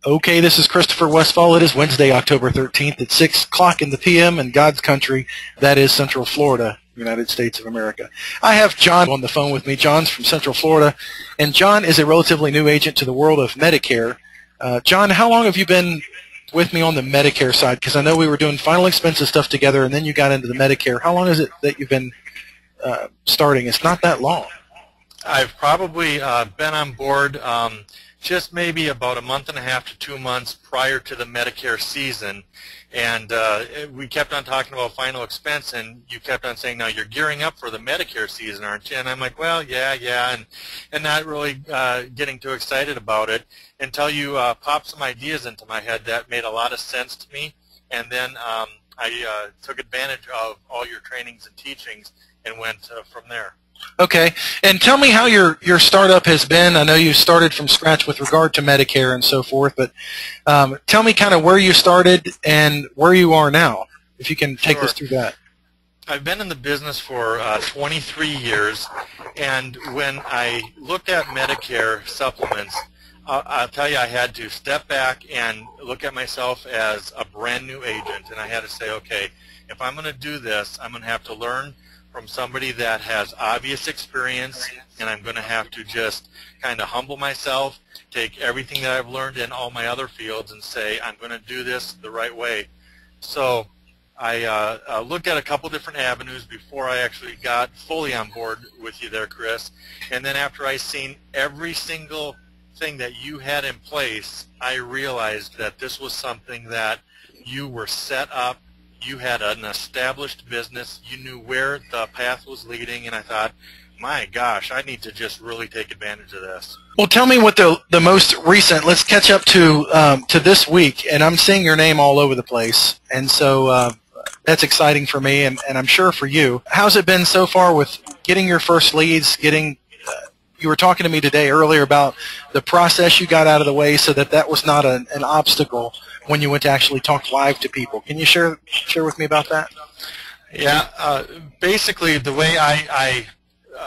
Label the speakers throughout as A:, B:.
A: Okay, this is Christopher Westfall. It is Wednesday, October 13th at 6 o'clock in the p.m. in God's country. That is Central Florida, United States of America. I have John on the phone with me. John's from Central Florida, and John is a relatively new agent to the world of Medicare. John, how long have you been with me on the Medicare side? Because I know we were doing final expenses stuff together, and then you got into the Medicare. How long is it that you've been starting? It's not that long.
B: I've probably been on board just maybe about a month and a half to 2 months prior to the Medicare season, and we kept on talking about final expense, and you kept on saying, now you're gearing up for the Medicare season, aren't you? And I'm like, well, yeah, and not really getting too excited about it until you popped some ideas into my head that made a lot of sense to me, and then I took advantage of all your trainings and teachings and went from there.
A: Okay, and tell me how your startup has been. I know you started from scratch with regard to Medicare and so forth, but tell me kind of where you started and where you are now, if you can take us through that.
B: I've been in the business for 23 years, and when I looked at Medicare supplements, I'll tell you, I had to step back and look at myself as a brand new agent, and I had to say, okay, if I'm going to do this, I'm going to have to learn from somebody that has obvious experience, and I'm going to have to just kind of humble myself, take everything that I've learned in all my other fields and say, I'm going to do this the right way. So I looked at a couple different avenues before I actually got fully on board with you there, Chris. And then after I seen every single thing that you had in place, I realized that this was something that you were set up. You had an established business. You knew where the path was leading, and I thought, my gosh, I need to just really take advantage of this.
A: Well, tell me what the most recent. Let's catch up to this week, and I'm seeing your name all over the place, and so that's exciting for me, and I'm sure for you. How's it been so far with getting your first leads? Getting you were talking to me today earlier about the process you got out of the way, so that was not an obstacle when you went to actually talk live to people. Can you share with me about that?
B: Yeah, basically the way I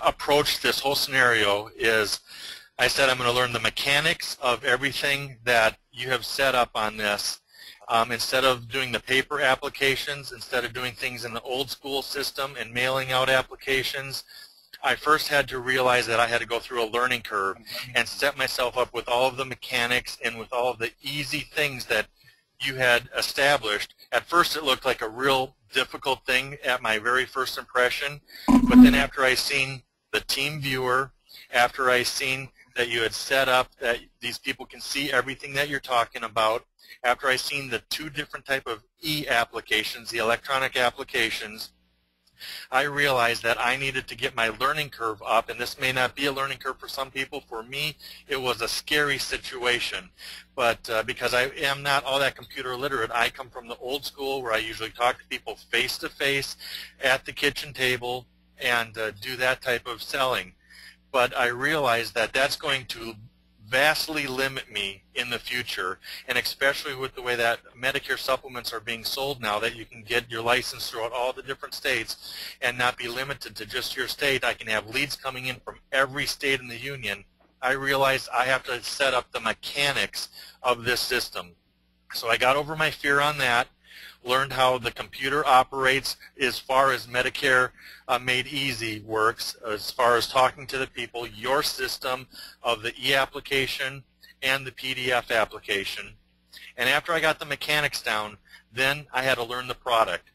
B: approached this whole scenario is I said I'm going to learn the mechanics of everything that you have set up on this. Instead of doing the paper applications, instead of doing things in the old school system and mailing out applications, I first had to realize that I had to go through a learning curve and set myself up with all of the mechanics and with all of the easy things that you had established. At first it looked like a real difficult thing at my very first impression, but then after I seen the team viewer, after I seen that you had set up that these people can see everything that you're talking about, after I seen the two different type of e-applications, the electronic applications, I realized that I needed to get my learning curve up, and this may not be a learning curve for some people. For me, it was a scary situation, but because I am not all that computer literate, I come from the old school where I usually talk to people face-to-face at the kitchen table and do that type of selling. But I realized that that's going to vastly limit me in the future, and especially with the way that Medicare supplements are being sold now, that you can get your license throughout all the different states and not be limited to just your state. I can have leads coming in from every state in the union. I realized I have to set up the mechanics of this system. So I got over my fear on that, learned how the computer operates as far as Medicare Made Easy works, as far as talking to the people, your system of the e-application and the PDF application. And after I got the mechanics down, then I had to learn the product.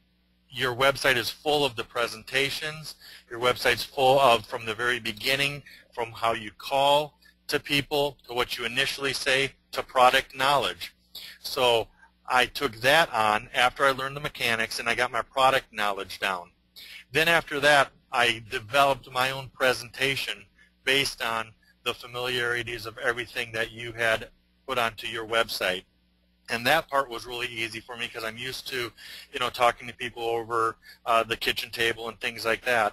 B: Your website is full of the presentations. Your website's full of, from the very beginning, from how you call to people, to what you initially say, to product knowledge. So I took that on after I learned the mechanics and I got my product knowledge down. Then after that, I developed my own presentation based on the familiarities of everything that you had put onto your website. And that part was really easy for me because I'm used to, talking to people over the kitchen table and things like that.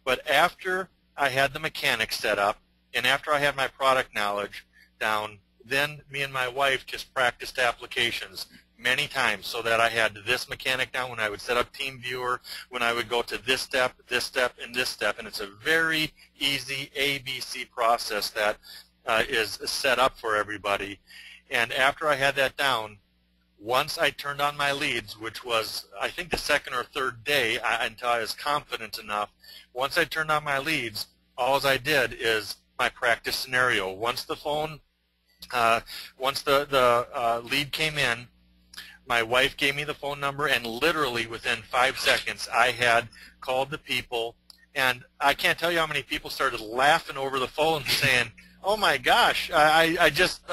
B: But after I had the mechanics set up and after I had my product knowledge down, then me and my wife just practiced applications many times so that I had this mechanic down when I would set up TeamViewer, when I would go to this step, and this step. And it's a very easy ABC process that is set up for everybody. And after I had that down, once I turned on my leads, which was, I think, the second or third day until I was confident enough, once I turned on my leads, all I did is my practice scenario. Once the phone, once the lead came in, my wife gave me the phone number, and literally within 5 seconds, I had called the people, and I can't tell you how many people started laughing over the phone saying, "Oh my gosh, I just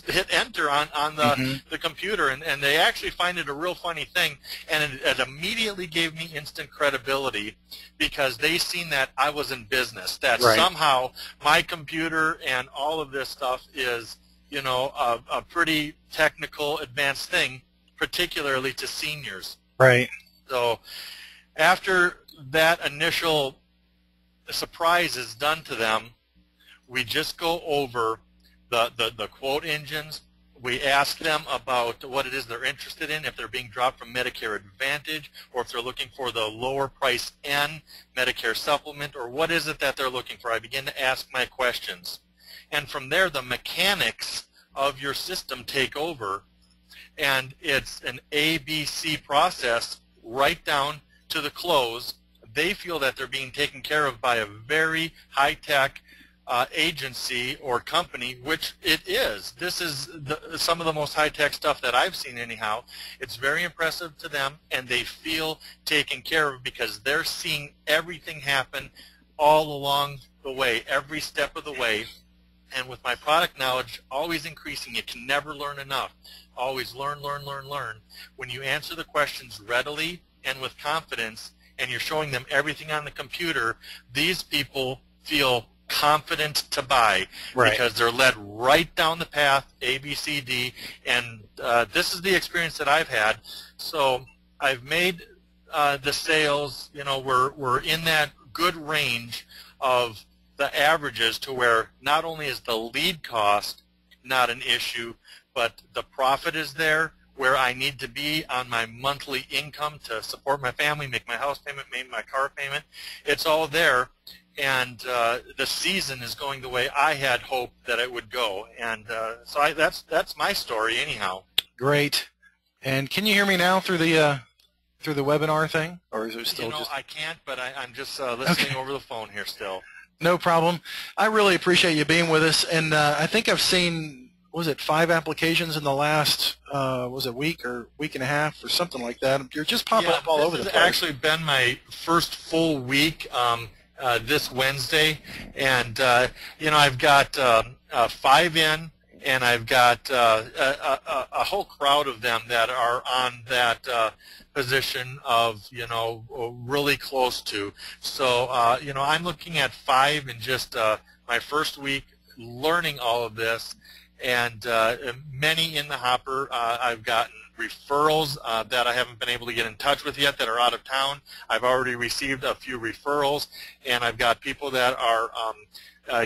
B: hit enter on the computer," and they actually find it a real funny thing, and it immediately gave me instant credibility because they seen that I was in business, that somehow my computer and all of this stuff is, you know, a pretty technical, advanced thing, particularly to seniors.
A: Right.
B: So after that initial surprise is done to them, we just go over the quote engines. We ask them about what it is they're interested in, if they're being dropped from Medicare Advantage, or if they're looking for the lower price N Medicare supplement, or what is it that they're looking for. I begin to ask my questions. And from there, the mechanics of your system take over, and it's an ABC process right down to the close. They feel that they're being taken care of by a very high-tech agency or company, which it is. This is some of the most high-tech stuff that I've seen anyhow. It's very impressive to them, and they feel taken care of because they're seeing everything happen all along the way, every step of the way. And with my product knowledge always increasing, you can never learn enough. Always learn, learn, learn, learn. When you answer the questions readily and with confidence, and you're showing them everything on the computer, these people feel confident to buy because they're led right down the path, A, B, C, D, and this is the experience that I've had. So I've made the sales, you know, we're in that good range of the averages to where not only is the lead cost not an issue, but the profit is there where I need to be on my monthly income to support my family, make my house payment, make my car payment. It's all there, and the season is going the way I had hoped that it would go. And so that's my story anyhow.
A: Great. And can you hear me now through the webinar thing, or is it still
B: you know,
A: just?
B: I can't, but I'm just listening over the phone here still.
A: No problem. I really appreciate you being with us, and I think I've seen, was it 5 applications in the last, was it week or week and a half or something like that? You're just popping up all over the place.
B: This has actually been my first full week this Wednesday, and you know, I've got 5 in, and I've got a whole crowd of them that are on that position of, you know, really close to. So, you know, I'm looking at 5 in just my first week learning all of this, and many in the hopper. I've gotten referrals that I haven't been able to get in touch with yet that are out of town. I've already received a few referrals, and I've got people that are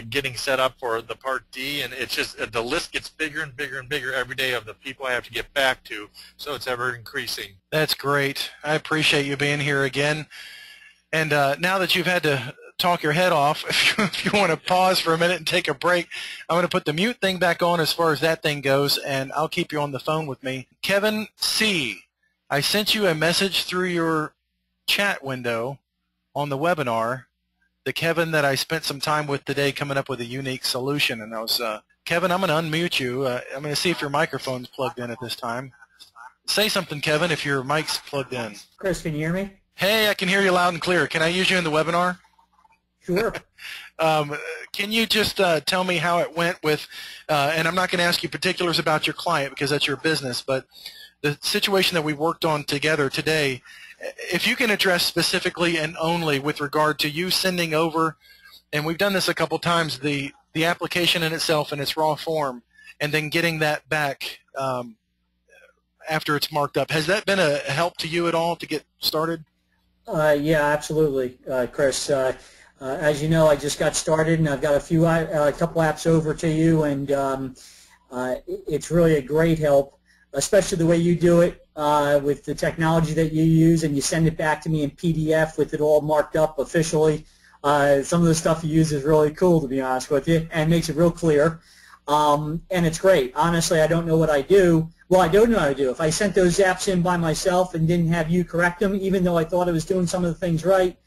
B: getting set up for the Part D, and it's just the list gets bigger and bigger and bigger every day of the people I have to get back to, so it's ever increasing.
A: That's great. I appreciate you being here again. And now that you've had to talk your head off, if you want to pause for a minute and take a break, I'm going to put the mute thing back on as far as that thing goes, and I'll keep you on the phone with me. Kevin C., I sent you a message through your chat window on the webinar. The Kevin that I spent some time with today coming up with a unique solution. And I was, Kevin, I'm going to unmute you. I'm going to see if your microphone's plugged in at this time. Say something, Kevin, if your mic's plugged in.
C: Chris, can you hear me?
A: Hey, I can hear you loud and clear. Can I use you in the webinar?
C: Sure.
A: Can you just tell me how it went with, and I'm not going to ask you particulars about your client because that's your business, but the situation that we worked on together today, if you can address specifically and only with regard to you sending over, and we've done this a couple times, the application in itself in its raw form, and then getting that back after it's marked up. Has that been a help to you at all to get started?
C: Yeah, absolutely, Chris. As you know, I just got started, and I've got a couple apps over to you, and it's really a great help, especially the way you do it with the technology that you use, and you send it back to me in PDF with it all marked up officially. Some of the stuff you use is really cool, to be honest with you, and makes it real clear. and it's great. Honestly, I don't know what I do. Well, I don't know how to do. If I sent those apps in by myself and didn't have you correct them, even though I thought I was doing some of the things right,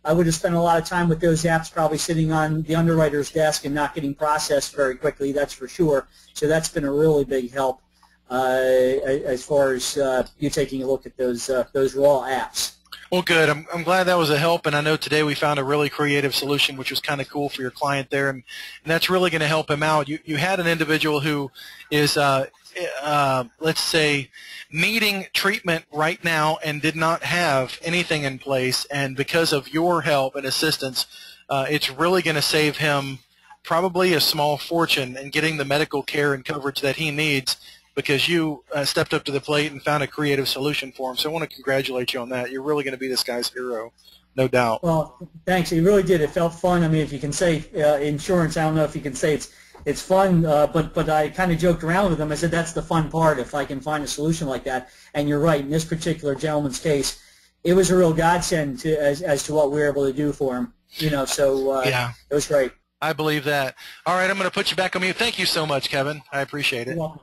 C: I would have spent a lot of time with those apps probably sitting on the underwriter's desk and not getting processed very quickly, that's for sure. So that's been a really big help as far as you taking a look at those raw apps.
A: Well, good. I'm glad that was a help, and I know today we found a really creative solution, which was kind of cool for your client there, and that's really going to help him out. You had an individual who is, let's say, needing treatment right now and did not have anything in place, and because of your help and assistance, it's really going to save him probably a small fortune in getting the medical care and coverage that he needs, because you stepped up to the plate and found a creative solution for him. So I want to congratulate you on that. You're really going to be this guy's hero, no doubt.
C: Well, thanks. You really did. It felt fun. I mean, if you can say insurance, I don't know if you can say it's fun, but I kind of joked around with him. I said that's the fun part, if I can find a solution like that. And you're right. In this particular gentleman's case, it was a real godsend as to what we were able to do for him. You know, so
A: yeah,
C: it was great.
A: I believe that. All right, I'm going to put you back on mute. Thank you so much, Kevin. I appreciate it.
C: You're welcome.